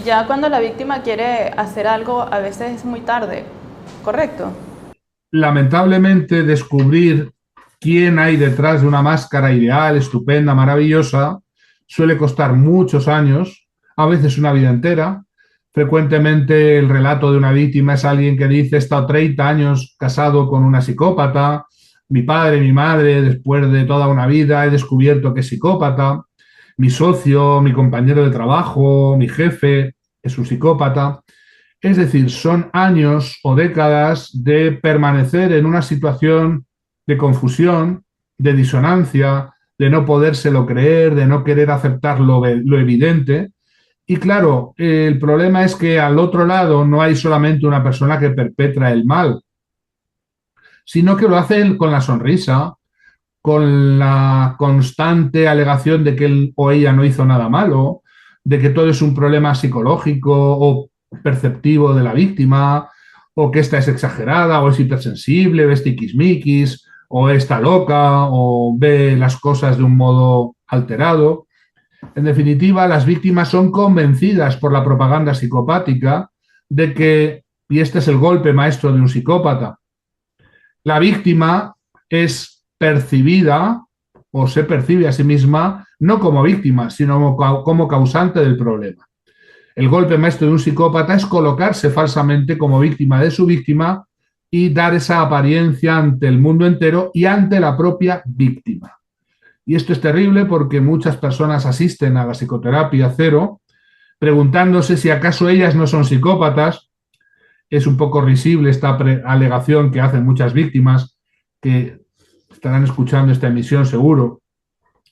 ya cuando la víctima quiere hacer algo, a veces es muy tarde, ¿correcto? Lamentablemente, descubrir quién hay detrás de una máscara ideal, estupenda, maravillosa, suele costar muchos años, a veces una vida entera. Frecuentemente el relato de una víctima es alguien que dice: he estado 30 años casado con una psicópata, mi padre, mi madre, después de toda una vida he descubierto que es psicópata, mi socio, mi compañero de trabajo, mi jefe es un psicópata. Es decir, son años o décadas de permanecer en una situación de confusión, de disonancia, de no podérselo creer, de no querer aceptar lo evidente. Y claro, el problema es que al otro lado no hay solamente una persona que perpetra el mal, sino que lo hace con la sonrisa, con la constante alegación de que él o ella no hizo nada malo, de que todo es un problema psicológico o perceptivo de la víctima, o que esta es exagerada, o es hipersensible, o es tiquismiquis, o está loca, o ve las cosas de un modo alterado. En definitiva, las víctimas son convencidas por la propaganda psicopática de que, y este es el golpe maestro de un psicópata, la víctima es percibida o se percibe a sí misma no como víctima, sino como causante del problema. El golpe maestro de un psicópata es colocarse falsamente como víctima de su víctima y dar esa apariencia ante el mundo entero y ante la propia víctima. Y esto es terrible porque muchas personas asisten a la psicoterapia cero preguntándose si acaso ellas no son psicópatas. Es un poco risible esta alegación que hacen muchas víctimas que estarán escuchando esta emisión seguro,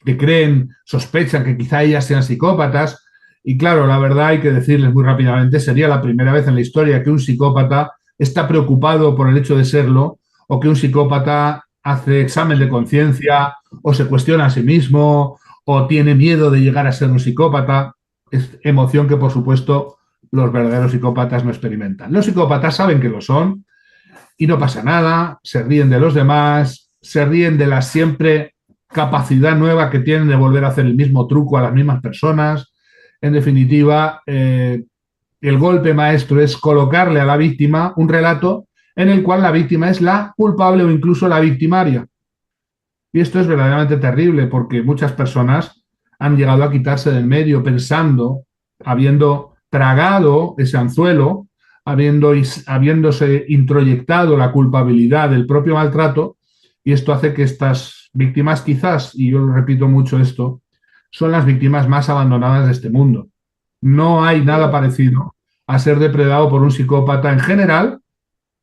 que creen, sospechan que quizá ellas sean psicópatas. Y claro, la verdad hay que decirles muy rápidamente, sería la primera vez en la historia que un psicópata está preocupado por el hecho de serlo, o que un psicópata hace examen de conciencia, o se cuestiona a sí mismo, o tiene miedo de llegar a ser un psicópata. Es emoción que, por supuesto, los verdaderos psicópatas no experimentan. Los psicópatas saben que lo son y no pasa nada, se ríen de los demás, se ríen de la siempre capacidad nueva que tienen de volver a hacer el mismo truco a las mismas personas. En definitiva, el golpe maestro es colocarle a la víctima un relato en el cual la víctima es la culpable o incluso la victimaria. Y esto es verdaderamente terrible porque muchas personas han llegado a quitarse del medio pensando, habiendo tragado ese anzuelo, habiéndose introyectado la culpabilidad del propio maltrato, y esto hace que estas víctimas quizás, y yo lo repito mucho esto, son las víctimas más abandonadas de este mundo. No hay nada Sí. parecido a ser depredado por un psicópata en general,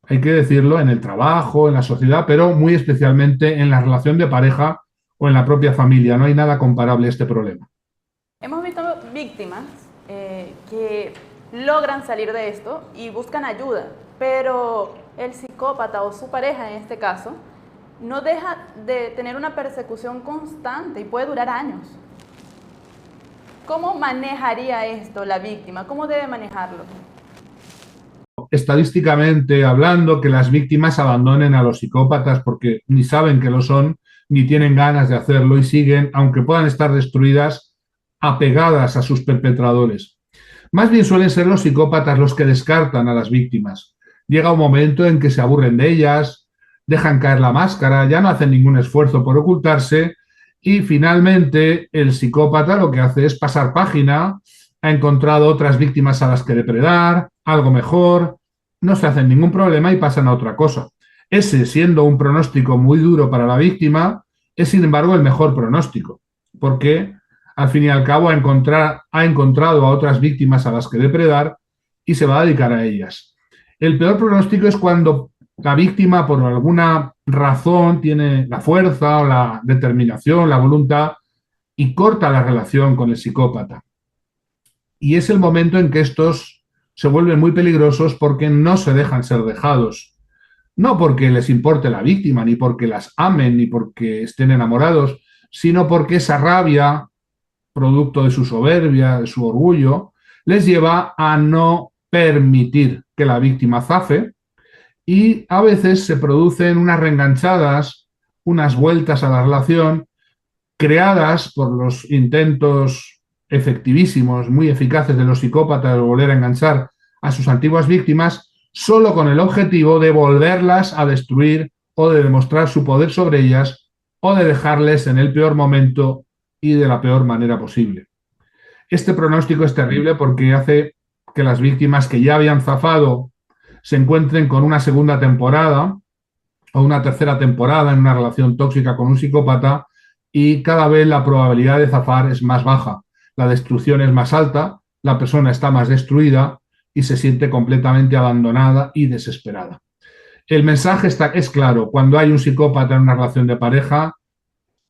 hay que decirlo, en el trabajo, en la sociedad, pero muy especialmente en la relación de pareja o en la propia familia. No hay nada comparable a este problema. Hemos visto víctimas que logran salir de esto y buscan ayuda, pero el psicópata o su pareja en este caso no deja de tener una persecución constante y puede durar años. ¿Cómo manejaría esto la víctima? ¿Cómo debe manejarlo? Estadísticamente hablando, que las víctimas abandonen a los psicópatas porque ni saben que lo son, ni tienen ganas de hacerlo y siguen, aunque puedan estar destruidas, apegadas a sus perpetradores. Más bien suelen ser los psicópatas los que descartan a las víctimas. Llega un momento en que se aburren de ellas, dejan caer la máscara, ya no hacen ningún esfuerzo por ocultarse y finalmente el psicópata lo que hace es pasar página, ha encontrado otras víctimas a las que depredar, algo mejor, no se hacen ningún problema y pasan a otra cosa. Ese, siendo un pronóstico muy duro para la víctima, es sin embargo el mejor pronóstico, porque al fin y al cabo ha encontrado a otras víctimas a las que depredar y se va a dedicar a ellas. El peor pronóstico es cuando la víctima, por alguna razón, tiene la fuerza o la determinación, la voluntad y corta la relación con el psicópata. Y es el momento en que estos se vuelven muy peligrosos porque no se dejan ser dejados. No porque les importe la víctima, ni porque las amen, ni porque estén enamorados, sino porque esa rabia, producto de su soberbia, de su orgullo, les lleva a no permitir que la víctima zafe y a veces se producen unas reenganchadas, unas vueltas a la relación creadas por los intentos efectivísimos, muy eficaces de los psicópatas de volver a enganchar a sus antiguas víctimas, solo con el objetivo de volverlas a destruir o de demostrar su poder sobre ellas o de dejarles en el peor momento y de la peor manera posible. Este pronóstico es terrible porque hace que las víctimas que ya habían zafado se encuentren con una segunda temporada o una tercera temporada en una relación tóxica con un psicópata y cada vez la probabilidad de zafar es más baja. La destrucción es más alta, la persona está más destruida y se siente completamente abandonada y desesperada. El mensaje es claro: cuando hay un psicópata en una relación de pareja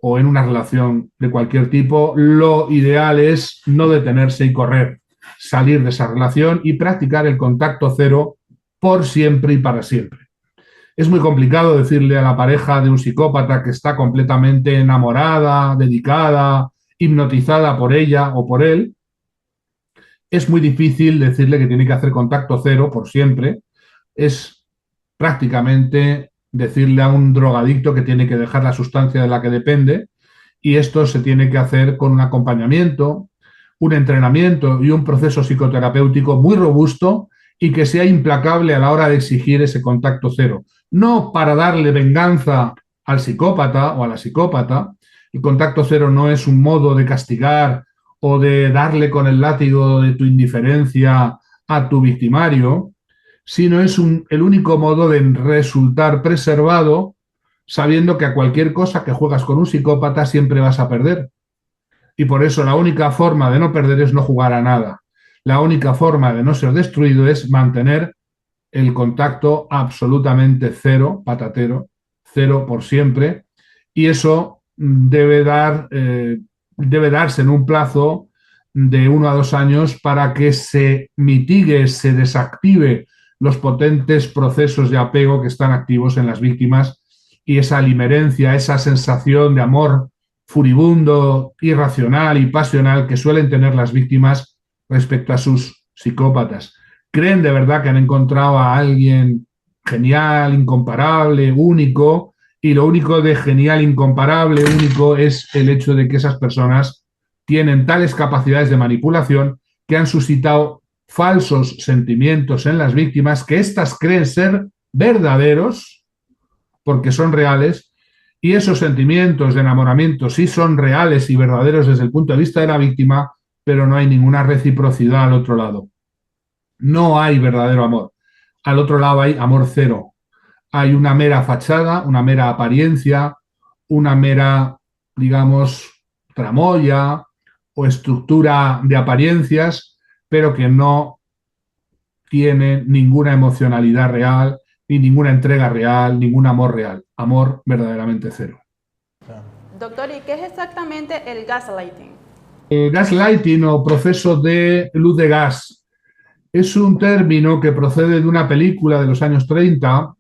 o en una relación de cualquier tipo, lo ideal es no detenerse y correr, salir de esa relación y practicar el contacto cero por siempre y para siempre. Es muy complicado decirle a la pareja de un psicópata que está completamente enamorada, dedicada, hipnotizada por ella o por él. Es muy difícil decirle que tiene que hacer contacto cero por siempre. Es prácticamente decirle a un drogadicto que tiene que dejar la sustancia de la que depende, y esto se tiene que hacer con un acompañamiento, un entrenamiento y un proceso psicoterapéutico muy robusto y que sea implacable a la hora de exigir ese contacto cero. No para darle venganza al psicópata o a la psicópata. El contacto cero no es un modo de castigar o de darle con el látigo de tu indiferencia a tu victimario, sino es el único modo de resultar preservado sabiendo que a cualquier cosa que juegas con un psicópata siempre vas a perder. Y por eso la única forma de no perder es no jugar a nada. La única forma de no ser destruido es mantener el contacto absolutamente cero, patatero, cero por siempre, y eso debe darse en un plazo de 1 a 2 años para que se mitigue, se desactive los potentes procesos de apego que están activos en las víctimas y esa limerencia, esa sensación de amor furibundo, irracional y pasional que suelen tener las víctimas respecto a sus psicópatas. Creen de verdad que han encontrado a alguien genial, incomparable, único, y lo único de genial, incomparable, único es el hecho de que esas personas tienen tales capacidades de manipulación que han suscitado falsos sentimientos en las víctimas que éstas creen ser verdaderos porque son reales, y esos sentimientos de enamoramiento sí son reales y verdaderos desde el punto de vista de la víctima, pero no hay ninguna reciprocidad al otro lado. No hay verdadero amor. Al otro lado hay amor cero. Hay una mera fachada, una mera apariencia, una mera, digamos, tramoya o estructura de apariencias, pero que no tiene ninguna emocionalidad real, ni ninguna entrega real, ningún amor real. Amor verdaderamente cero. Doctor, ¿y qué es exactamente el gaslighting? El gaslighting o proceso de luz de gas es un término que procede de una película de los años 30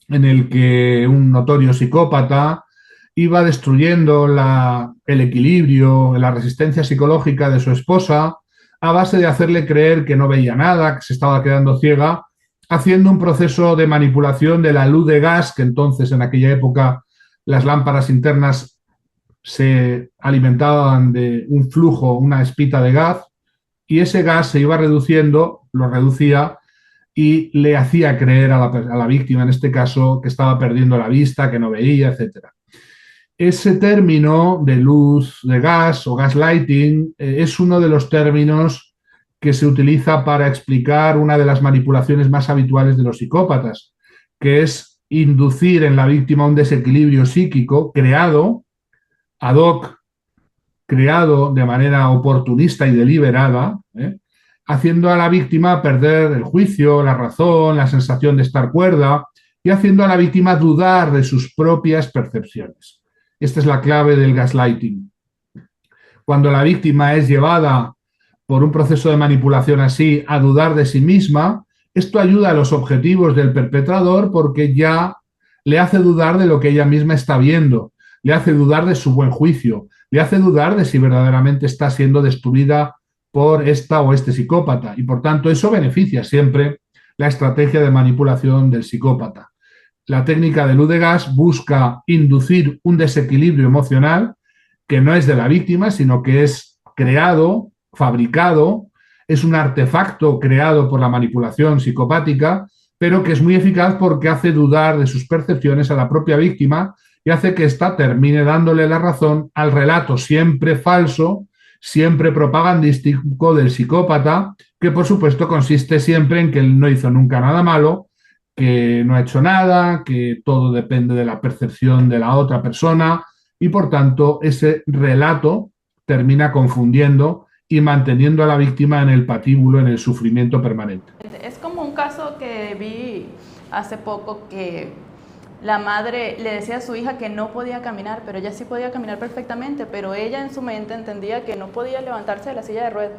en el que un notorio psicópata iba destruyendo el equilibrio, la resistencia psicológica de su esposa a base de hacerle creer que no veía nada, que se estaba quedando ciega, haciendo un proceso de manipulación de la luz de gas, que entonces en aquella época las lámparas internas se alimentaban de un flujo, una espita de gas, y ese gas se iba reduciendo, lo reducía y le hacía creer a la víctima, en este caso, que estaba perdiendo la vista, que no veía, etc. Ese término de luz de gas o gaslighting es uno de los términos que se utiliza para explicar una de las manipulaciones más habituales de los psicópatas, que es inducir en la víctima un desequilibrio psíquico creado ad hoc, creado de manera oportunista y deliberada, haciendo a la víctima perder el juicio, la razón, la sensación de estar cuerda y haciendo a la víctima dudar de sus propias percepciones. Esta es la clave del gaslighting. Cuando la víctima es llevada por un proceso de manipulación así a dudar de sí misma, esto ayuda a los objetivos del perpetrador porque ya le hace dudar de lo que ella misma está viendo, le hace dudar de su buen juicio, le hace dudar de si verdaderamente está siendo destruida por esta o este psicópata, y por tanto eso beneficia siempre la estrategia de manipulación del psicópata. La técnica de luz de gas busca inducir un desequilibrio emocional que no es de la víctima, sino que es creado, fabricado, es un artefacto creado por la manipulación psicopática, pero que es muy eficaz porque hace dudar de sus percepciones a la propia víctima y hace que ésta termine dándole la razón al relato siempre falso, siempre propagandístico del psicópata, que por supuesto consiste siempre en que él no hizo nunca nada malo, que no ha hecho nada, que todo depende de la percepción de la otra persona y por tanto ese relato termina confundiendo y manteniendo a la víctima en el patíbulo, en el sufrimiento permanente. Es como un caso que vi hace poco que la madre le decía a su hija que no podía caminar, pero ella sí podía caminar perfectamente, pero ella en su mente entendía que no podía levantarse de la silla de ruedas.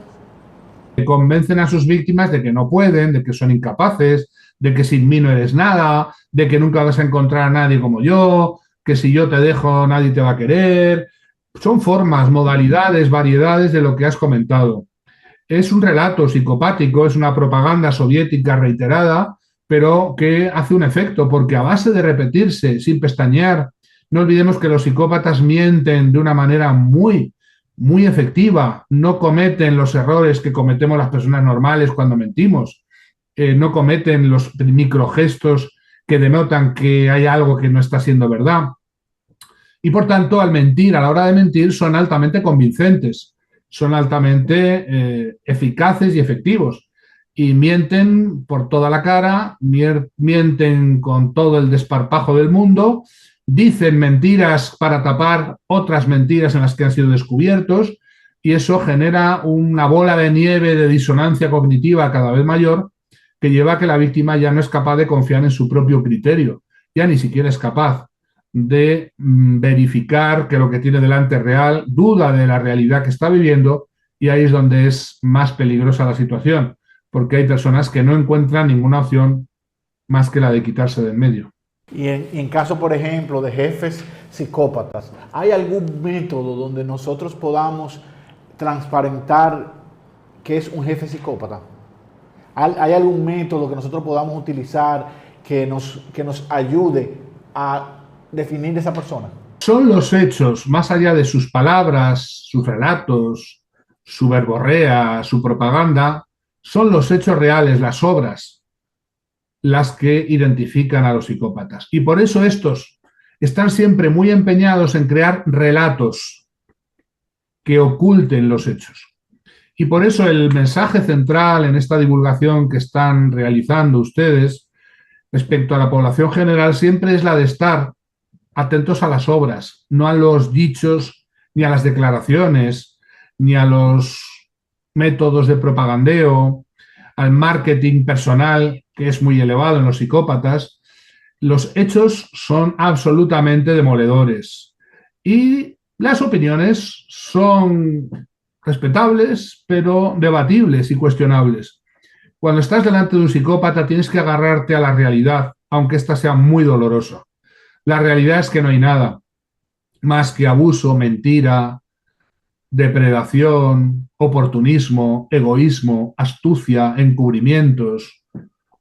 Convencen a sus víctimas de que no pueden, de que son incapaces, de que sin mí no eres nada, de que nunca vas a encontrar a nadie como yo, que si yo te dejo nadie te va a querer. Son formas, modalidades, variedades de lo que has comentado. Es un relato psicopático, es una propaganda soviética reiterada, pero que hace un efecto, porque a base de repetirse sin pestañear, no olvidemos que los psicópatas mienten de una manera muy efectiva, no cometen los errores que cometemos las personas normales cuando mentimos, no cometen los microgestos que denotan que hay algo que no está siendo verdad. Y por tanto, al mentir, a la hora de mentir, son altamente convincentes, son altamente eficaces y efectivos. Y mienten por toda la cara, mienten con todo el desparpajo del mundo, dicen mentiras para tapar otras mentiras en las que han sido descubiertos, y eso genera una bola de nieve de disonancia cognitiva cada vez mayor que lleva a que la víctima ya no es capaz de confiar en su propio criterio, ya ni siquiera es capaz de verificar que lo que tiene delante es real, duda de la realidad que está viviendo, y ahí es donde es más peligrosa la situación, porque hay personas que no encuentran ninguna opción más que la de quitarse del medio. Y en caso, por ejemplo, de jefes psicópatas, ¿hay algún método donde nosotros podamos transparentar qué es un jefe psicópata? ¿Hay algún método que nosotros podamos utilizar que nos ayude a definir esa persona? Son los hechos, más allá de sus palabras, sus relatos, su verborrea, su propaganda, son los hechos reales, las obras, las que identifican a los psicópatas. Y por eso estos están siempre muy empeñados en crear relatos que oculten los hechos. Y por eso el mensaje central en esta divulgación que están realizando ustedes respecto a la población general siempre es la de estar atentos a las obras, no a los dichos, ni a las declaraciones, ni a los métodos de propagandeo, al marketing personal, que es muy elevado en los psicópatas. Los hechos son absolutamente demoledores y las opiniones son respetables, pero debatibles y cuestionables. Cuando estás delante de un psicópata tienes que agarrarte a la realidad, aunque ésta sea muy dolorosa. La realidad es que no hay nada más que abuso, mentira, depredación, oportunismo, egoísmo, astucia, encubrimientos,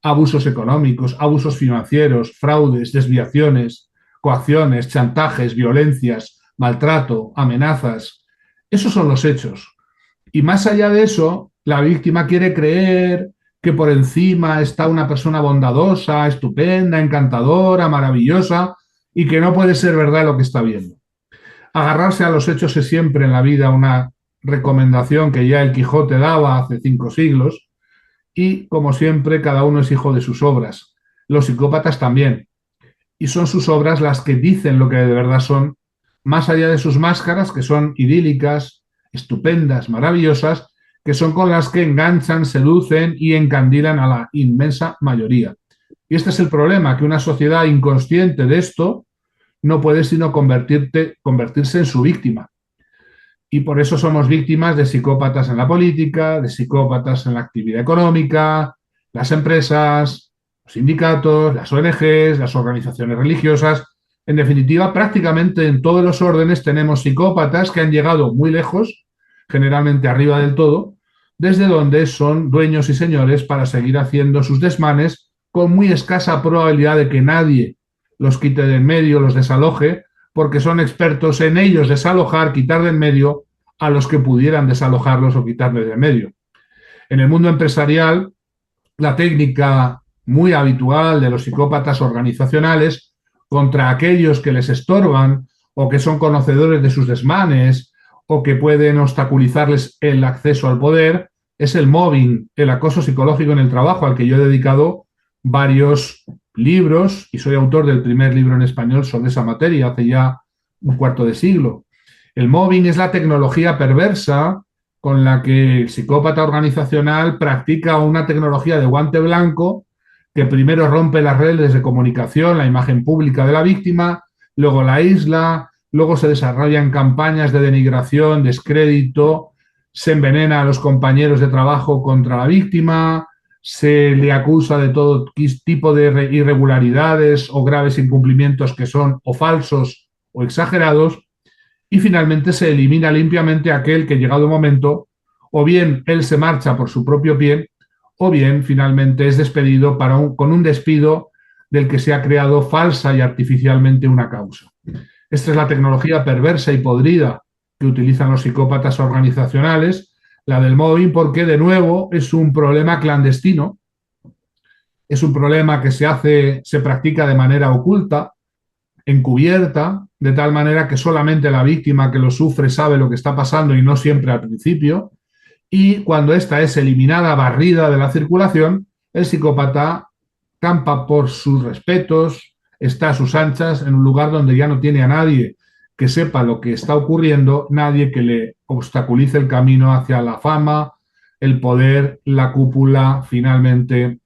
abusos económicos, abusos financieros, fraudes, desviaciones, coacciones, chantajes, violencias, maltrato, amenazas. Esos son los hechos. Y más allá de eso, la víctima quiere creer que por encima está una persona bondadosa, estupenda, encantadora, maravillosa, y que no puede ser verdad lo que está viendo. Agarrarse a los hechos es siempre en la vida una recomendación que ya el Quijote daba hace 5 siglos, y como siempre cada uno es hijo de sus obras. Los psicópatas también. Y son sus obras las que dicen lo que de verdad son, más allá de sus máscaras, que son idílicas, estupendas, maravillosas, que son con las que enganchan, seducen y encandilan a la inmensa mayoría. Y este es el problema, que una sociedad inconsciente de esto no puede sino convertirse en su víctima. Y por eso somos víctimas de psicópatas en la política, de psicópatas en la actividad económica, las empresas, los sindicatos, las ONGs, las organizaciones religiosas. En definitiva, prácticamente en todos los órdenes tenemos psicópatas que han llegado muy lejos, generalmente arriba del todo, desde donde son dueños y señores para seguir haciendo sus desmanes con muy escasa probabilidad de que nadie los quite de en medio, los desaloje, porque son expertos en ellos desalojar, quitar de en medio a los que pudieran desalojarlos o quitarles de medio. En el mundo empresarial, la técnica muy habitual de los psicópatas organizacionales contra aquellos que les estorban o que son conocedores de sus desmanes o que pueden obstaculizarles el acceso al poder es el mobbing, el acoso psicológico en el trabajo, al que yo he dedicado varios libros y soy autor del primer libro en español sobre esa materia hace ya un cuarto de siglo. El mobbing es la tecnología perversa con la que el psicópata organizacional practica una tecnología de guante blanco que primero rompe las redes de comunicación, la imagen pública de la víctima, luego la aísla, luego se desarrollan campañas de denigración, descrédito, se envenena a los compañeros de trabajo contra la víctima, se le acusa de todo tipo de irregularidades o graves incumplimientos que son o falsos o exagerados, y finalmente se elimina limpiamente aquel que, llegado el momento, o bien él se marcha por su propio pie, o bien finalmente es despedido con un despido del que se ha creado falsa y artificialmente una causa. Esta es la tecnología perversa y podrida que utilizan los psicópatas organizacionales, la del mobbing, porque de nuevo es un problema clandestino, es un problema que se practica de manera oculta, encubierta, de tal manera que solamente la víctima que lo sufre sabe lo que está pasando y no siempre al principio, y cuando ésta es eliminada, barrida de la circulación, el psicópata campa por sus respetos, está a sus anchas en un lugar donde ya no tiene a nadie que sepa lo que está ocurriendo, nadie que le obstaculice el camino hacia la fama, el poder, la cúpula, finalmente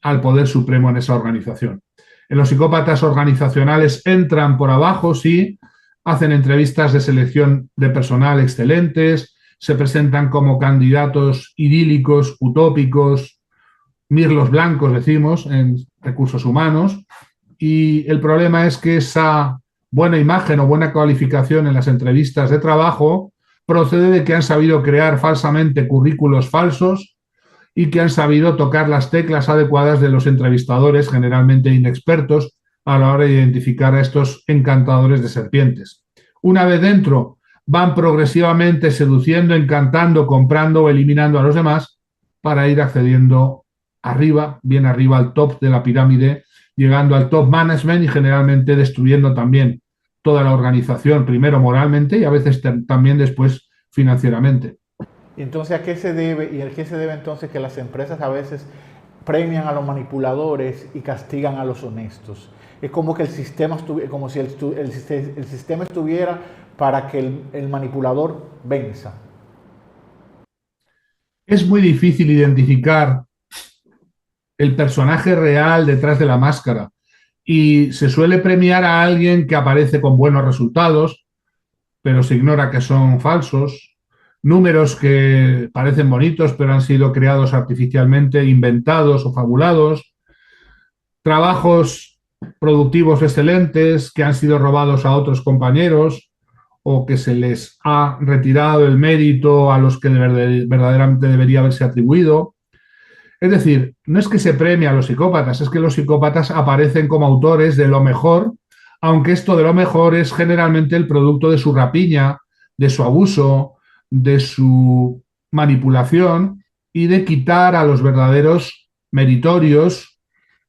al poder supremo en esa organización. Los psicópatas organizacionales entran por abajo, sí, hacen entrevistas de selección de personal excelentes, se presentan como candidatos idílicos, utópicos, mirlos blancos, decimos, en recursos humanos, y el problema es que esa buena imagen o buena cualificación en las entrevistas de trabajo procede de que han sabido crear falsamente currículos falsos y que han sabido tocar las teclas adecuadas de los entrevistadores, generalmente inexpertos, a la hora de identificar a estos encantadores de serpientes. Una vez dentro, van progresivamente seduciendo, encantando, comprando o eliminando a los demás para ir accediendo arriba, bien arriba al top de la pirámide, llegando al top management y generalmente destruyendo también toda la organización, primero moralmente y a veces también después financieramente. Y entonces, ¿a qué se debe? ¿Y a qué se debe entonces que las empresas a veces premian a los manipuladores y castigan a los honestos? Es como que el sistema como si el sistema estuviera para que el manipulador venza. Es muy difícil identificar el personaje real detrás de la máscara y se suele premiar a alguien que aparece con buenos resultados, pero se ignora que son falsos, números que parecen bonitos pero han sido creados artificialmente, inventados o fabulados, trabajos productivos excelentes que han sido robados a otros compañeros o que se les ha retirado el mérito a los que verdaderamente debería haberse atribuido. Es decir, no es que se premie a los psicópatas, es que los psicópatas aparecen como autores de lo mejor, aunque esto de lo mejor es generalmente el producto de su rapiña, de su abuso, de su manipulación y de quitar a los verdaderos meritorios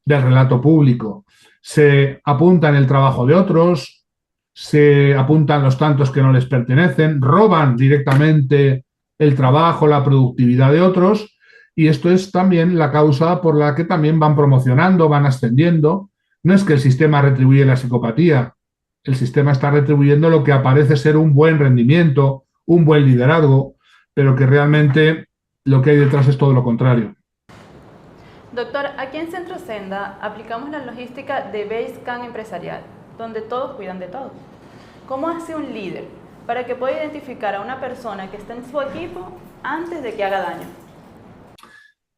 del relato público. Se apuntan el trabajo de otros, se apuntan los tantos que no les pertenecen, roban directamente el trabajo, la productividad de otros, y esto es también la causa por la que también van promocionando, van ascendiendo. No es que el sistema retribuye la psicopatía, el sistema está retribuyendo lo que aparece ser un buen rendimiento, un buen liderazgo, pero que realmente lo que hay detrás es todo lo contrario. Doctor, aquí en Centro Senda aplicamos la logística de Basecamp empresarial, donde todos cuidan de todos. ¿Cómo hace un líder para que pueda identificar a una persona que está en su equipo antes de que haga daño?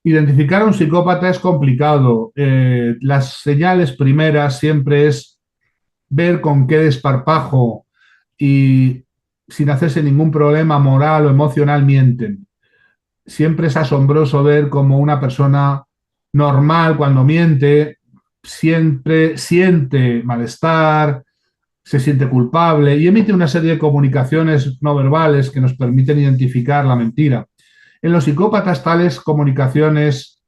Identificar a un psicópata es complicado. Las señales primeras siempre es ver con qué desparpajo y sin hacerse ningún problema moral o emocional mienten. Siempre es asombroso ver cómo una persona normal, cuando miente, siempre siente malestar, se siente culpable y emite una serie de comunicaciones no verbales que nos permiten identificar la mentira. En los psicópatas tales comunicaciones,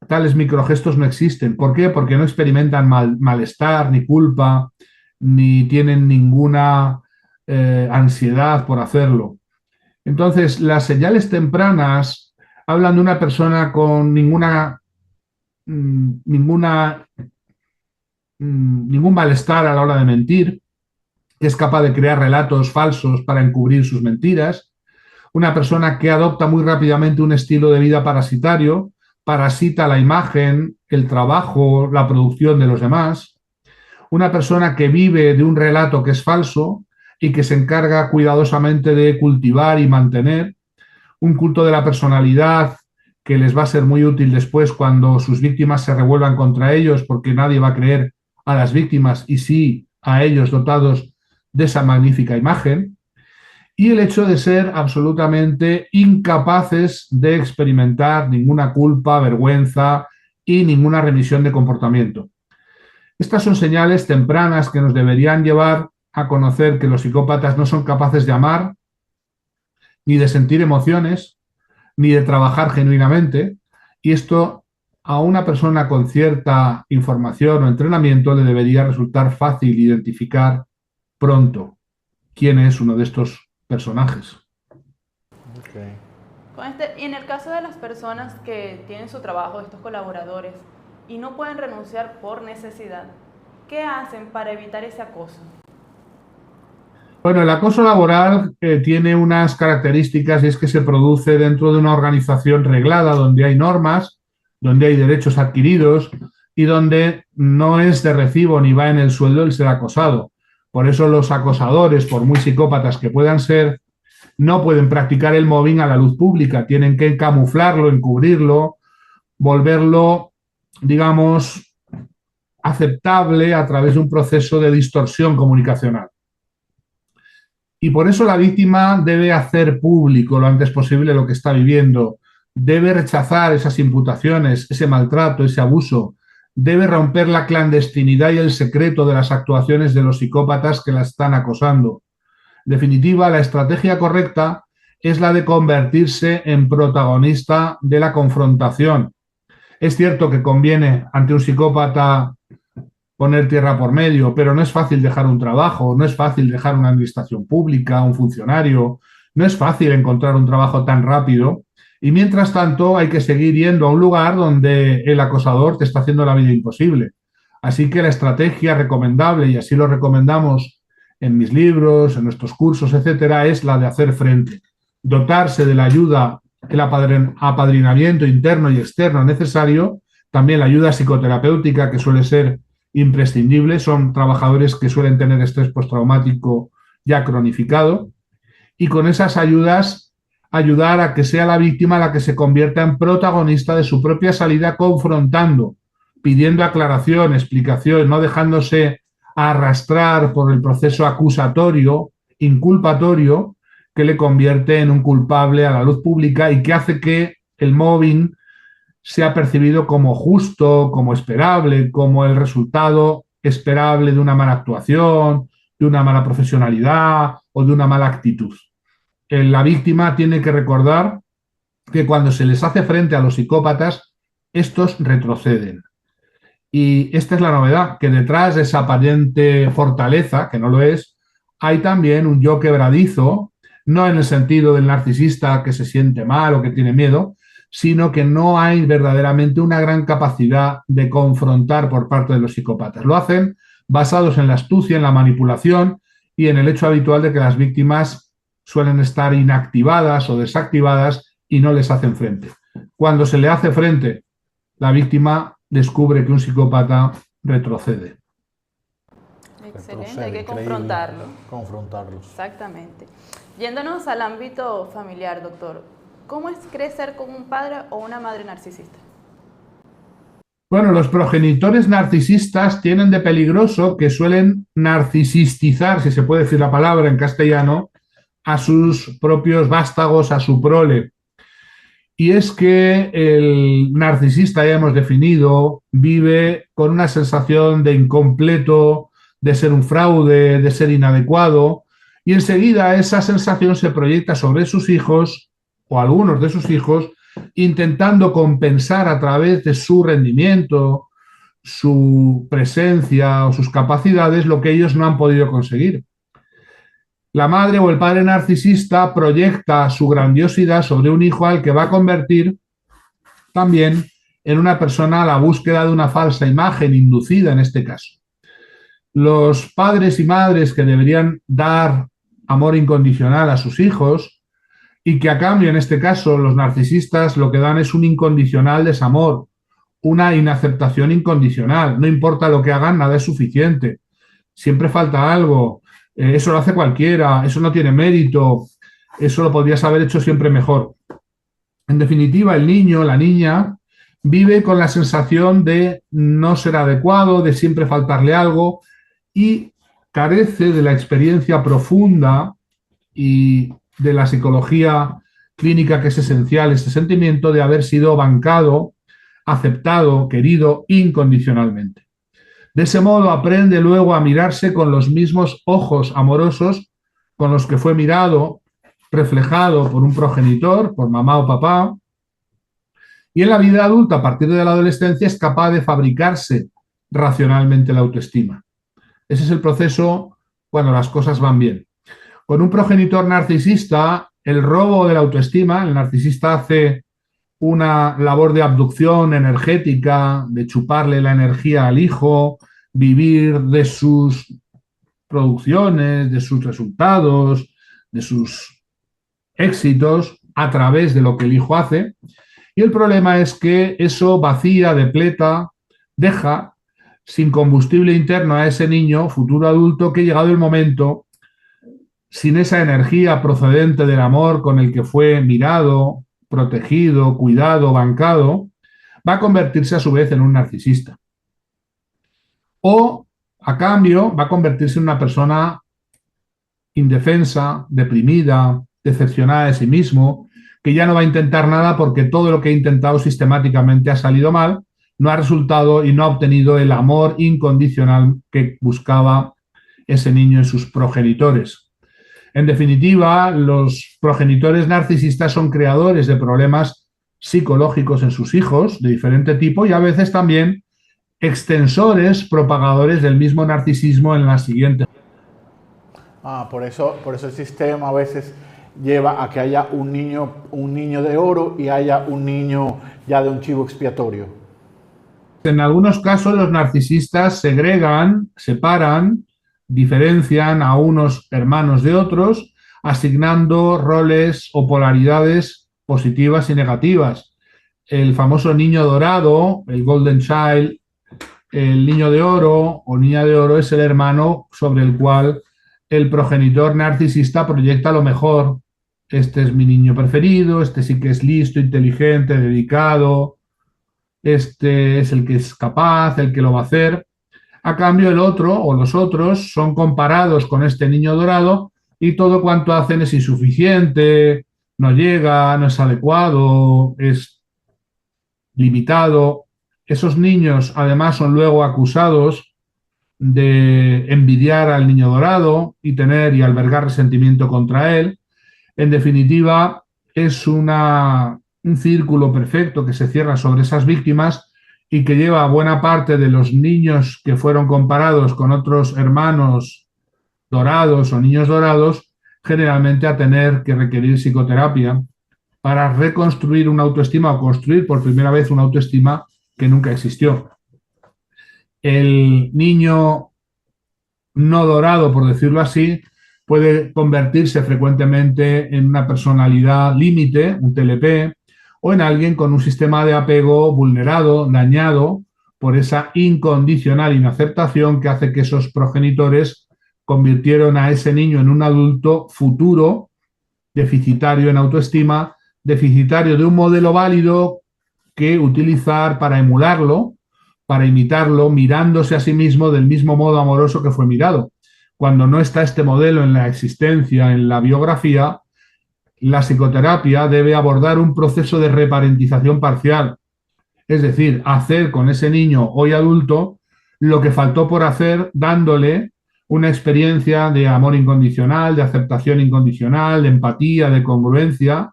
tales microgestos no existen. ¿Por qué? Porque no experimentan malestar, ni culpa, ni tienen ninguna ansiedad por hacerlo. Entonces, las señales tempranas hablan de una persona con ningún malestar a la hora de mentir, que es capaz de crear relatos falsos para encubrir sus mentiras, una persona que adopta muy rápidamente un estilo de vida parasitario, parasita la imagen, el trabajo, la producción de los demás, una persona que vive de un relato que es falso y que se encarga cuidadosamente de cultivar y mantener, un culto de la personalidad que les va a ser muy útil después cuando sus víctimas se revuelvan contra ellos, porque nadie va a creer a las víctimas y sí a ellos dotados de esa magnífica imagen, y el hecho de ser absolutamente incapaces de experimentar ninguna culpa, vergüenza y ninguna remisión de comportamiento. Estas son señales tempranas que nos deberían llevar a conocer que los psicópatas no son capaces de amar, ni de sentir emociones, ni de trabajar genuinamente, y esto a una persona con cierta información o entrenamiento le debería resultar fácil identificar pronto quién es uno de estos personajes. Okay. Y en el caso de las personas que tienen su trabajo, estos colaboradores, y no pueden renunciar por necesidad, ¿qué hacen para evitar ese acoso? Bueno, el acoso laboral tiene unas características y es que se produce dentro de una organización reglada donde hay normas, donde hay derechos adquiridos y donde no es de recibo ni va en el sueldo el ser acosado. Por eso los acosadores, por muy psicópatas que puedan ser, no pueden practicar el mobbing a la luz pública, tienen que camuflarlo, encubrirlo, volverlo, digamos, aceptable a través de un proceso de distorsión comunicacional. Y por eso la víctima debe hacer público lo antes posible lo que está viviendo, debe rechazar esas imputaciones, ese maltrato, ese abuso, debe romper la clandestinidad y el secreto de las actuaciones de los psicópatas que la están acosando. En definitiva, la estrategia correcta es la de convertirse en protagonista de la confrontación. Es cierto que conviene ante un psicópata poner tierra por medio, pero no es fácil dejar un trabajo, no es fácil dejar una administración pública, un funcionario, no es fácil encontrar un trabajo tan rápido y mientras tanto hay que seguir yendo a un lugar donde el acosador te está haciendo la vida imposible. Así que la estrategia recomendable, y así lo recomendamos en mis libros, en nuestros cursos, etcétera, es la de hacer frente, dotarse de la ayuda, el apadrinamiento interno y externo necesario, también la ayuda psicoterapéutica que suele ser imprescindible, son trabajadores que suelen tener estrés postraumático ya cronificado, y con esas ayudas ayudar a que sea la víctima la que se convierta en protagonista de su propia salida confrontando, pidiendo aclaración, explicación, no dejándose arrastrar por el proceso acusatorio, inculpatorio, que le convierte en un culpable a la luz pública y que hace que el mobbing sea percibido como justo, como esperable, como el resultado esperable de una mala actuación, de una mala profesionalidad o de una mala actitud. La víctima tiene que recordar que cuando se les hace frente a los psicópatas, estos retroceden. Y esta es la novedad, que detrás de esa aparente fortaleza, que no lo es, hay también un yo quebradizo, no en el sentido del narcisista que se siente mal o que tiene miedo, sino que no hay verdaderamente una gran capacidad de confrontar por parte de los psicópatas. Lo hacen basados en la astucia, en la manipulación y en el hecho habitual de que las víctimas suelen estar inactivadas o desactivadas y no les hacen frente. Cuando se le hace frente, la víctima descubre que un psicópata retrocede. Excelente, hay que confrontarlo. Confrontarlos. Exactamente. Yéndonos al ámbito familiar, doctor, ¿cómo es crecer con un padre o una madre narcisista? Bueno, los progenitores narcisistas tienen de peligroso que suelen narcisistizar, si se puede decir la palabra en castellano, a sus propios vástagos, a su prole. Y es que el narcisista, ya hemos definido, vive con una sensación de incompleto, de ser un fraude, de ser inadecuado, y enseguida esa sensación se proyecta sobre sus hijos o algunos de sus hijos, intentando compensar a través de su rendimiento, su presencia o sus capacidades lo que ellos no han podido conseguir. La madre o el padre narcisista proyecta su grandiosidad sobre un hijo al que va a convertir también en una persona a la búsqueda de una falsa imagen inducida en este caso. Los padres y madres que deberían dar amor incondicional a sus hijos y que a cambio en este caso los narcisistas lo que dan es un incondicional desamor, una inaceptación incondicional. No importa lo que hagan, nada es suficiente. Siempre falta algo. Eso lo hace cualquiera, eso no tiene mérito, eso lo podrías haber hecho siempre mejor. En definitiva, el niño, la niña, vive con la sensación de no ser adecuado, de siempre faltarle algo y carece de la experiencia profunda y de la psicología clínica que es esencial, este sentimiento de haber sido bancado, aceptado, querido incondicionalmente. De ese modo aprende luego a mirarse con los mismos ojos amorosos con los que fue mirado, reflejado por un progenitor, por mamá o papá, y en la vida adulta, a partir de la adolescencia, es capaz de fabricarse racionalmente la autoestima. Ese es el proceso cuando las cosas van bien. Con un progenitor narcisista, el robo de la autoestima, el narcisista hace una labor de abducción energética, de chuparle la energía al hijo, vivir de sus producciones, de sus resultados, de sus éxitos a través de lo que el hijo hace. Y el problema es que eso vacía, depleta, deja sin combustible interno a ese niño, futuro adulto, que llegado el momento, sin esa energía procedente del amor con el que fue mirado, protegido, cuidado, bancado, va a convertirse a su vez en un narcisista. O, a cambio, va a convertirse en una persona indefensa, deprimida, decepcionada de sí mismo, que ya no va a intentar nada porque todo lo que ha intentado sistemáticamente ha salido mal, no ha resultado y no ha obtenido el amor incondicional que buscaba ese niño en sus progenitores. En definitiva, los progenitores narcisistas son creadores de problemas psicológicos en sus hijos de diferente tipo y a veces también extensores, propagadores del mismo narcisismo en la siguiente. Por eso el sistema a veces lleva a que haya un niño de oro y haya un niño ya de un chivo expiatorio. En algunos casos los narcisistas segregan, separan, diferencian a unos hermanos de otros, asignando roles o polaridades positivas y negativas. El famoso niño dorado, el Golden Child, el niño de oro o niña de oro es el hermano sobre el cual el progenitor narcisista proyecta lo mejor. Este es mi niño preferido, este sí que es listo, inteligente, dedicado, este es el que es capaz, el que lo va a hacer. A cambio, el otro o los otros son comparados con este niño dorado y todo cuanto hacen es insuficiente, no llega, no es adecuado, es limitado. Esos niños además son luego acusados de envidiar al niño dorado y tener y albergar resentimiento contra él. En definitiva, es un círculo perfecto que se cierra sobre esas víctimas y que lleva a buena parte de los niños que fueron comparados con otros hermanos dorados o niños dorados, generalmente a tener que requerir psicoterapia para reconstruir una autoestima o construir por primera vez una autoestima que nunca existió. El niño no dorado, por decirlo así, puede convertirse frecuentemente en una personalidad límite, un TLP, o en alguien con un sistema de apego vulnerado, dañado por esa incondicional inaceptación que hace que esos progenitores convirtieron a ese niño en un adulto futuro, deficitario en autoestima, deficitario de un modelo válido que utilizar para emularlo, para imitarlo, mirándose a sí mismo del mismo modo amoroso que fue mirado. Cuando no está este modelo en la existencia, en la biografía, la psicoterapia debe abordar un proceso de reparentización parcial, es decir, hacer con ese niño hoy adulto lo que faltó por hacer dándole una experiencia de amor incondicional, de aceptación incondicional, de empatía, de congruencia,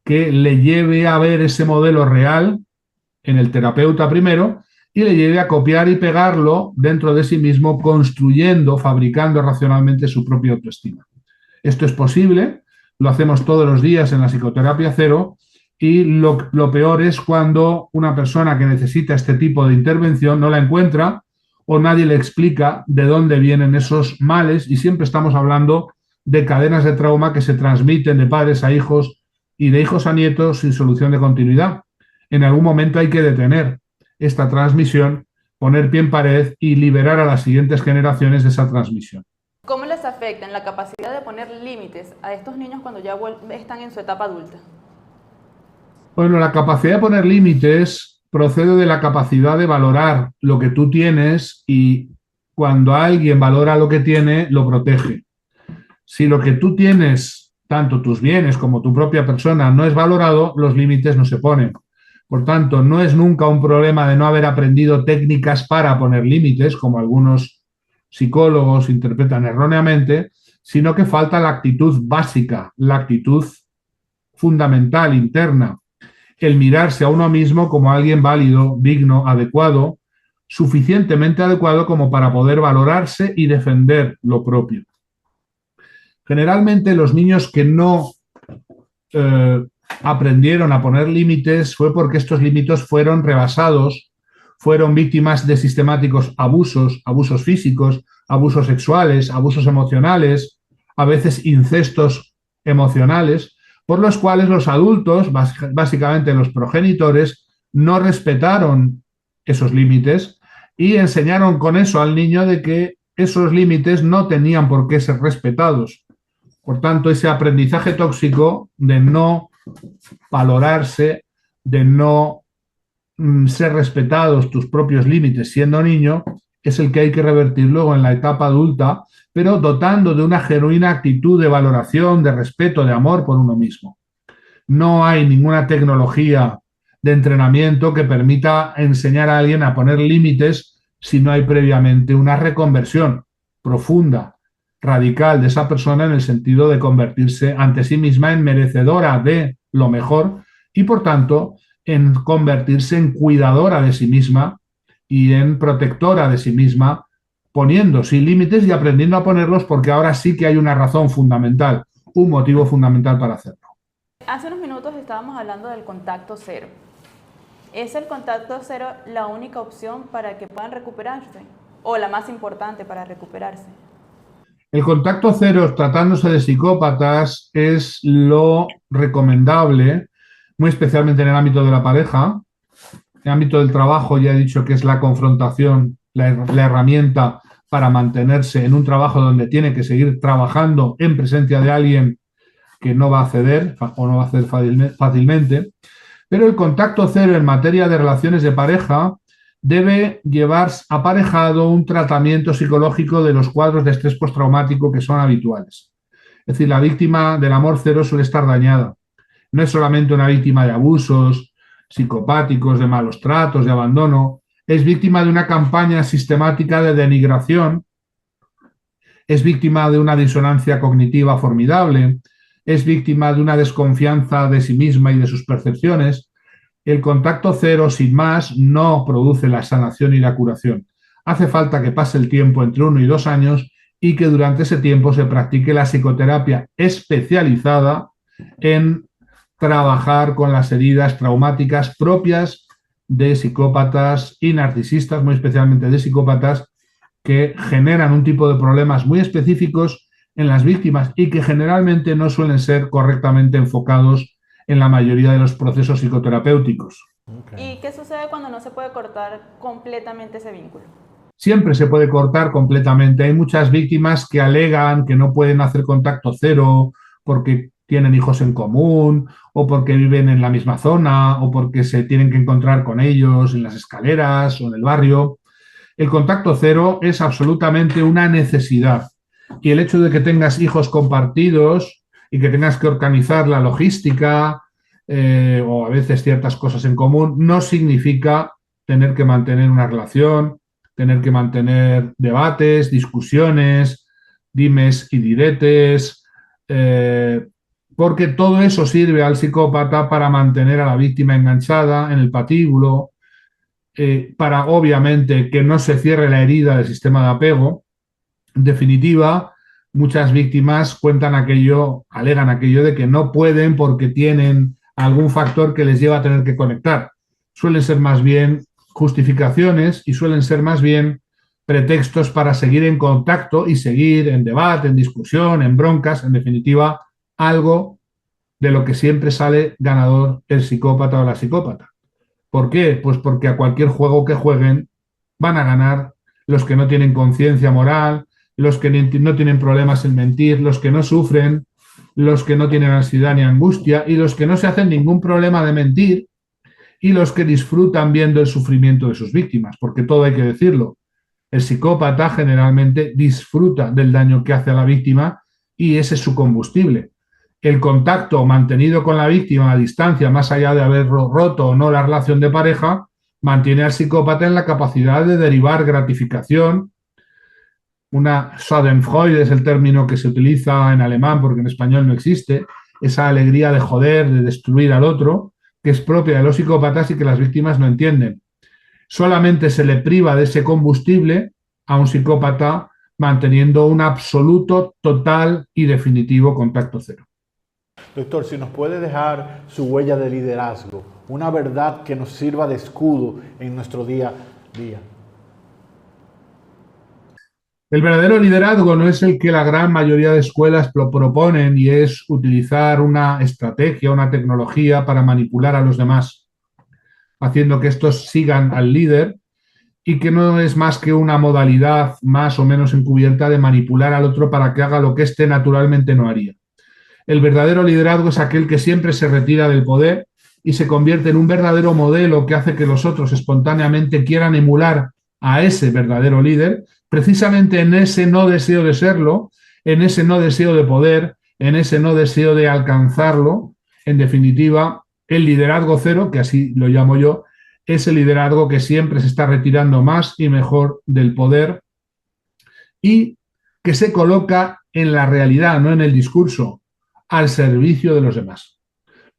que le lleve a ver ese modelo real en el terapeuta primero y le lleve a copiar y pegarlo dentro de sí mismo, construyendo, fabricando racionalmente su propia autoestima. Esto es posible, lo hacemos todos los días en la psicoterapia cero y lo peor es cuando una persona que necesita este tipo de intervención no la encuentra o nadie le explica de dónde vienen esos males y siempre estamos hablando de cadenas de trauma que se transmiten de padres a hijos y de hijos a nietos sin solución de continuidad. En algún momento hay que detener esta transmisión, poner pie en pared y liberar a las siguientes generaciones de esa transmisión. ¿Cómo les afecta en la capacidad de poner límites a estos niños cuando ya están en su etapa adulta? Bueno, la capacidad de poner límites procede de la capacidad de valorar lo que tú tienes y cuando alguien valora lo que tiene, lo protege. Si lo que tú tienes, tanto tus bienes como tu propia persona, no es valorado, los límites no se ponen. Por tanto, no es nunca un problema de no haber aprendido técnicas para poner límites, como algunos psicólogos interpretan erróneamente, sino que falta la actitud básica, la actitud fundamental, interna, el mirarse a uno mismo como alguien válido, digno, adecuado, suficientemente adecuado como para poder valorarse y defender lo propio. Generalmente los niños que no aprendieron a poner límites fue porque estos límites fueron rebasados, fueron víctimas de sistemáticos abusos, abusos físicos, abusos sexuales, abusos emocionales, a veces incestos emocionales, por los cuales los adultos, básicamente los progenitores, no respetaron esos límites y enseñaron con eso al niño de que esos límites no tenían por qué ser respetados. Por tanto, ese aprendizaje tóxico de no valorarse, de no ser respetados tus propios límites siendo niño, es el que hay que revertir luego en la etapa adulta, pero dotando de una genuina actitud de valoración, de respeto, de amor por uno mismo. No hay ninguna tecnología de entrenamiento que permita enseñar a alguien a poner límites si no hay previamente una reconversión profunda, radical de esa persona en el sentido de convertirse ante sí misma en merecedora de lo mejor y, por tanto, en convertirse en cuidadora de sí misma y en protectora de sí misma, poniendo sí límites y aprendiendo a ponerlos porque ahora sí que hay una razón fundamental, un motivo fundamental para hacerlo. Hace unos minutos estábamos hablando del contacto cero. ¿Es el contacto cero la única opción para que puedan recuperarse? ¿O la más importante para recuperarse? El contacto cero, tratándose de psicópatas, es lo recomendable, muy especialmente en el ámbito de la pareja. En el ámbito del trabajo ya he dicho que es la confrontación, la herramienta para mantenerse en un trabajo donde tiene que seguir trabajando en presencia de alguien que no va a ceder o no va a ceder fácilmente. Pero el contacto cero en materia de relaciones de pareja debe llevar aparejado un tratamiento psicológico de los cuadros de estrés postraumático que son habituales. Es decir, la víctima del amor cero suele estar dañada. No es solamente una víctima de abusos psicopáticos, de malos tratos, de abandono. Es víctima de una campaña sistemática de denigración. Es víctima de una disonancia cognitiva formidable. Es víctima de una desconfianza de sí misma y de sus percepciones. El contacto cero, sin más, no produce la sanación y la curación. Hace falta que pase el tiempo entre 1 y 2 años y que durante ese tiempo se practique la psicoterapia especializada en trabajar con las heridas traumáticas propias de psicópatas y narcisistas, muy especialmente de psicópatas, que generan un tipo de problemas muy específicos en las víctimas y que generalmente no suelen ser correctamente enfocados en la mayoría de los procesos psicoterapéuticos. Okay. ¿Y qué sucede cuando no se puede cortar completamente ese vínculo? Siempre se puede cortar completamente. Hay muchas víctimas que alegan que no pueden hacer contacto cero porque tienen hijos en común o porque viven en la misma zona o porque se tienen que encontrar con ellos en las escaleras o en el barrio. El contacto cero es absolutamente una necesidad y el hecho de que tengas hijos compartidos y que tengas que organizar la logística o a veces ciertas cosas en común no significa tener que mantener una relación tener que mantener debates, discusiones, dimes y diretes, porque todo eso sirve al psicópata para mantener a la víctima enganchada en el patíbulo, para obviamente que no se cierre la herida del sistema de apego. En definitiva, muchas víctimas alegan aquello de que no pueden porque tienen algún factor que les lleva a tener que conectar. Suelen ser más bien justificaciones y suelen ser más bien pretextos para seguir en contacto y seguir en debate, en discusión, en broncas, en definitiva, algo de lo que siempre sale ganador el psicópata o la psicópata. ¿Por qué? Pues porque a cualquier juego que jueguen van a ganar los que no tienen conciencia moral, los que no tienen problemas en mentir, los que no sufren, los que no tienen ansiedad ni angustia y los que no se hacen ningún problema de mentir y los que disfrutan viendo el sufrimiento de sus víctimas, porque todo hay que decirlo. El psicópata generalmente disfruta del daño que hace a la víctima y ese es su combustible. El contacto mantenido con la víctima a distancia, más allá de haber roto o no la relación de pareja, mantiene al psicópata en la capacidad de derivar gratificación. Una Schadenfreude es el término que se utiliza en alemán porque en español no existe, esa alegría de joder, de destruir al otro, que es propia de los psicópatas y que las víctimas no entienden. Solamente se le priva de ese combustible a un psicópata manteniendo un absoluto, total y definitivo contacto cero. Doctor, si nos puede dejar su huella de liderazgo, una verdad que nos sirva de escudo en nuestro día a día. El verdadero liderazgo no es el que la gran mayoría de escuelas proponen y es utilizar una estrategia, una tecnología para manipular a los demás, haciendo que estos sigan al líder y que no es más que una modalidad más o menos encubierta de manipular al otro para que haga lo que éste naturalmente no haría. El verdadero liderazgo es aquel que siempre se retira del poder y se convierte en un verdadero modelo que hace que los otros espontáneamente quieran emular a ese verdadero líder, precisamente en ese no deseo de serlo, en ese no deseo de poder, en ese no deseo de alcanzarlo. En definitiva, el liderazgo cero, que así lo llamo yo, es el liderazgo que siempre se está retirando más y mejor del poder y que se coloca en la realidad, no en el discurso, al servicio de los demás.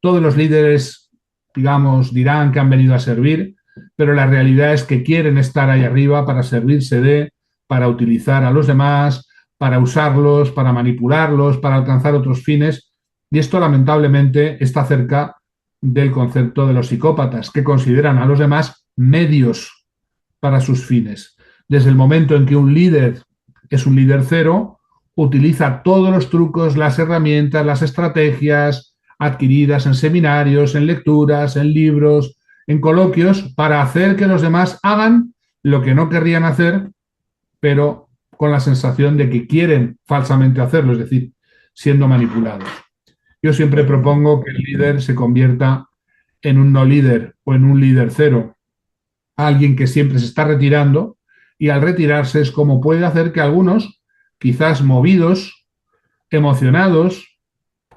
Todos los líderes, digamos, dirán que han venido a servir, pero la realidad es que quieren estar ahí arriba para servirse para utilizar a los demás, para usarlos, para manipularlos, para alcanzar otros fines. Y esto, lamentablemente, está cerca del concepto de los psicópatas, que consideran a los demás medios para sus fines. Desde el momento en que un líder es un líder cero, utiliza todos los trucos, las herramientas, las estrategias adquiridas en seminarios, en lecturas, en libros, en coloquios, para hacer que los demás hagan lo que no querrían hacer, pero con la sensación de que quieren falsamente hacerlo, es decir, siendo manipulados. Yo siempre propongo que el líder se convierta en un no líder o en un líder cero, alguien que siempre se está retirando y al retirarse es como puede hacer que algunos, quizás movidos, emocionados,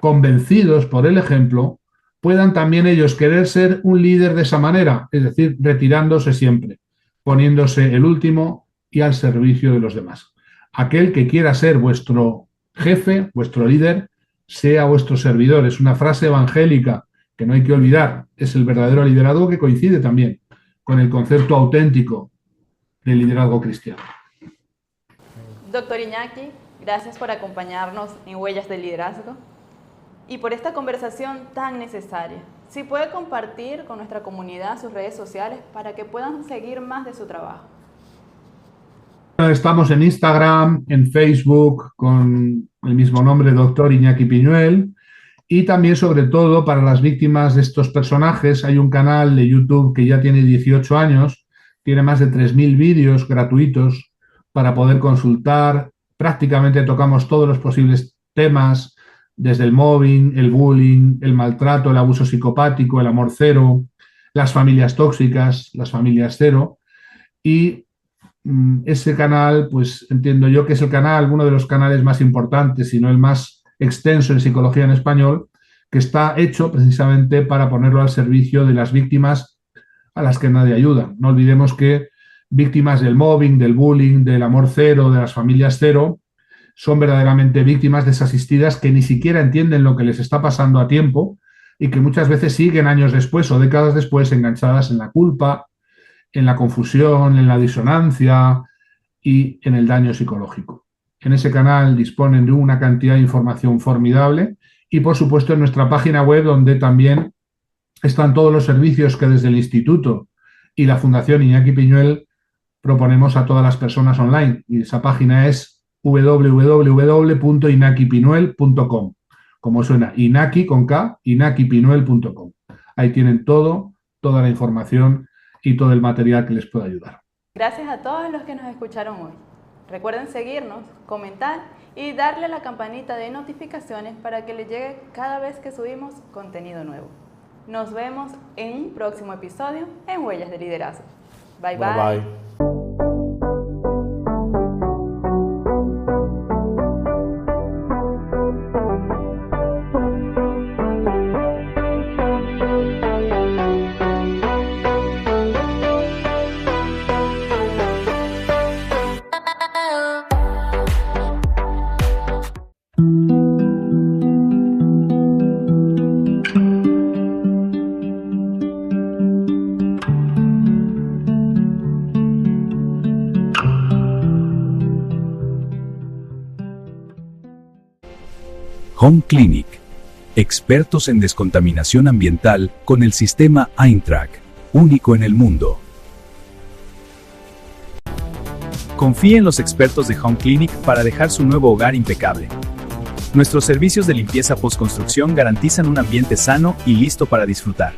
convencidos por el ejemplo, puedan también ellos querer ser un líder de esa manera, es decir, retirándose siempre, poniéndose el último y al servicio de los demás. Aquel que quiera ser vuestro jefe, vuestro líder, sea vuestro servidor. Es una frase evangélica que no hay que olvidar. Es el verdadero liderazgo que coincide también con el concepto auténtico del liderazgo cristiano. Doctor Iñaki, gracias por acompañarnos en Huellas del Liderazgo y por esta conversación tan necesaria. Si puede compartir con nuestra comunidad sus redes sociales para que puedan seguir más de su trabajo. Estamos en Instagram, en Facebook, con el mismo nombre, Doctor Iñaki Piñuel, y también, sobre todo, para las víctimas de estos personajes, hay un canal de YouTube que ya tiene 18 años, tiene más de 3.000 vídeos gratuitos para poder consultar. Prácticamente tocamos todos los posibles temas, desde el mobbing, el bullying, el maltrato, el abuso psicopático, el amor cero, las familias tóxicas, las familias cero, y ese canal, pues entiendo yo que es el canal, uno de los canales más importantes, si no el más extenso en psicología en español, que está hecho precisamente para ponerlo al servicio de las víctimas a las que nadie ayuda. No olvidemos que víctimas del mobbing, del bullying, del amor cero, de las familias cero, son verdaderamente víctimas desasistidas que ni siquiera entienden lo que les está pasando a tiempo y que muchas veces siguen años después o décadas después enganchadas en la culpa, en la confusión, en la disonancia y en el daño psicológico. En ese canal disponen de una cantidad de información formidable y, por supuesto, en nuestra página web, donde también están todos los servicios que desde el Instituto y la Fundación Iñaki Piñuel proponemos a todas las personas online. Y esa página es www.inakipinuel.com. Como suena, Inaki con K, inakipinuel.com. Ahí tienen toda la información y todo el material que les pueda ayudar. Gracias a todos los que nos escucharon hoy. Recuerden seguirnos, comentar y darle a la campanita de notificaciones para que les llegue cada vez que subimos contenido nuevo. Nos vemos en un próximo episodio en Huellas de Liderazgo. Bye bye. Bye. Home Clinic. Expertos en descontaminación ambiental con el sistema Eintrack, único en el mundo. Confíe en los expertos de Home Clinic para dejar su nuevo hogar impecable. Nuestros servicios de limpieza postconstrucción garantizan un ambiente sano y listo para disfrutar.